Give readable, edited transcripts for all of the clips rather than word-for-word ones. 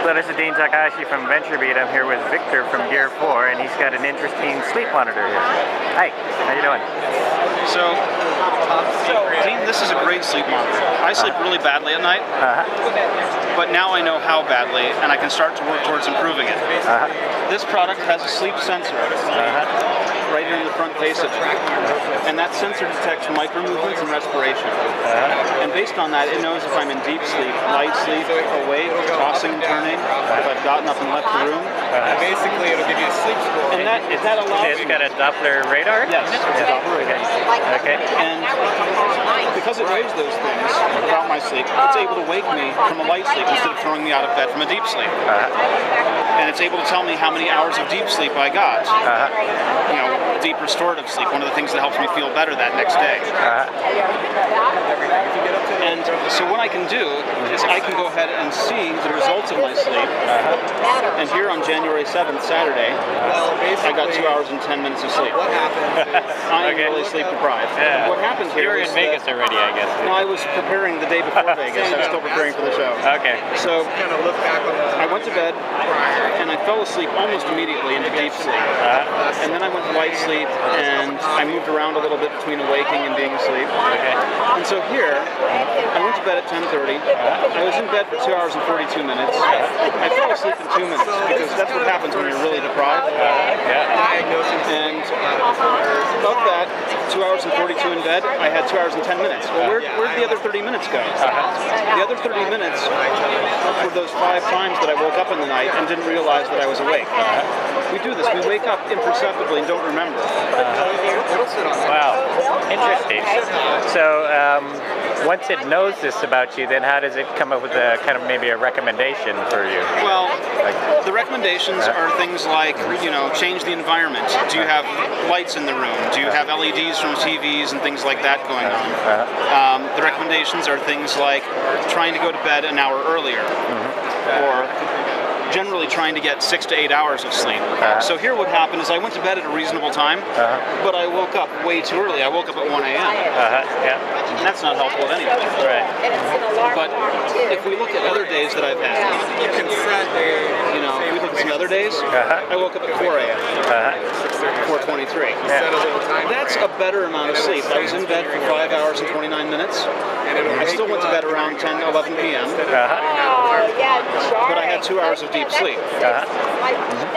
So this is Dean Takahashi from VentureBeat. I'm here with Victor from Gear 4, and he's got an interesting sleep monitor here. Hi, how you doing? So, Dean, this is a great sleep monitor. I sleep really badly at night, but now I know how badly, and I can start to work towards improving it. This product has a sleep sensor right here in the front face of it, and that sensor detects micro movements and respiration. And based on that, it knows if I'm in deep sleep, light sleep, awake, tossing and turning, if I've gotten up and left the room. Basically, it'll give you a sleep score. And that allows It's got a Doppler radar? Yes, it's a Doppler radar. Okay. And because it knows those things about my sleep, it's able to wake me from a light sleep instead of throwing me out of bed from a deep sleep. And it's able to tell me how many hours of deep sleep I got. You know, deep restorative sleep, one of the things that helps me feel better that next day. And so what I can do is I can go ahead and see the results of my sleep. And here on January 7th, Saturday, I got 2 hours and 10 minutes of sleep. I'm really sleep deprived. Yeah. What happened here You're in Vegas already, I guess. No, I was preparing the day before Vegas. I was still preparing for the show. Okay. So I went to bed and I fell asleep almost immediately into deep sleep. And then I went to light sleep and I moved around a little bit between awaking and being asleep. Okay. And so here, I went to bed at 10:30. I was in bed for 2 hours and 42 minutes. I fell asleep in 2 minutes because that's what happens when you're really deprived. And of that, 2 hours and 42 in bed, I had 2 hours and 10 minutes. Well, where'd the other 30 minutes go? The other 30 minutes were those 5 times that I woke up in the night and didn't realize that I was awake. We do this. We wake up imperceptibly and don't remember. Wow. Interesting. So once it knows this about you, then how does it come up with a kind of maybe a recommendation for you? Well, the recommendations are things like, you know, change the environment. Do you have lights in the room? Do you have LEDs from TVs and things like that going on? The recommendations are things like trying to go to bed an hour earlier, or generally trying to get 6 to 8 hours of sleep. So here what happened is I went to bed at a reasonable time, but I woke up way too early. I woke up at 1 a.m. And that's not helpful at any point. Right. But if we look at other days that I've had, you can set you know, if we look at some other days, I woke up at 4 a.m. 4:23. That's a better amount of sleep. I was in bed for 5 hours and 29 minutes. I still went to bed around 10, 11 p.m. But I had 2 hours of deep sleep.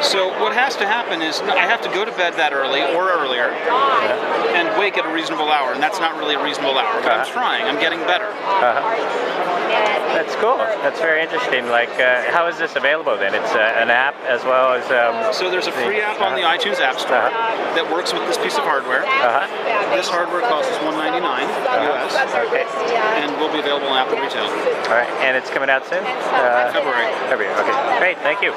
So what has to happen is I have to go to bed that early or earlier and wake at a reasonable hour, and that's not really a reasonable hour, but I'm trying. I'm getting better. That's cool. That's very interesting. Like, how is this available then? It's an app as well as... So there's a free app on the iTunes App Store that works with this piece of hardware. This hardware costs $199 US, and will be available in Apple retail. All right, and it's coming out soon? February. February, okay. Great, thank you.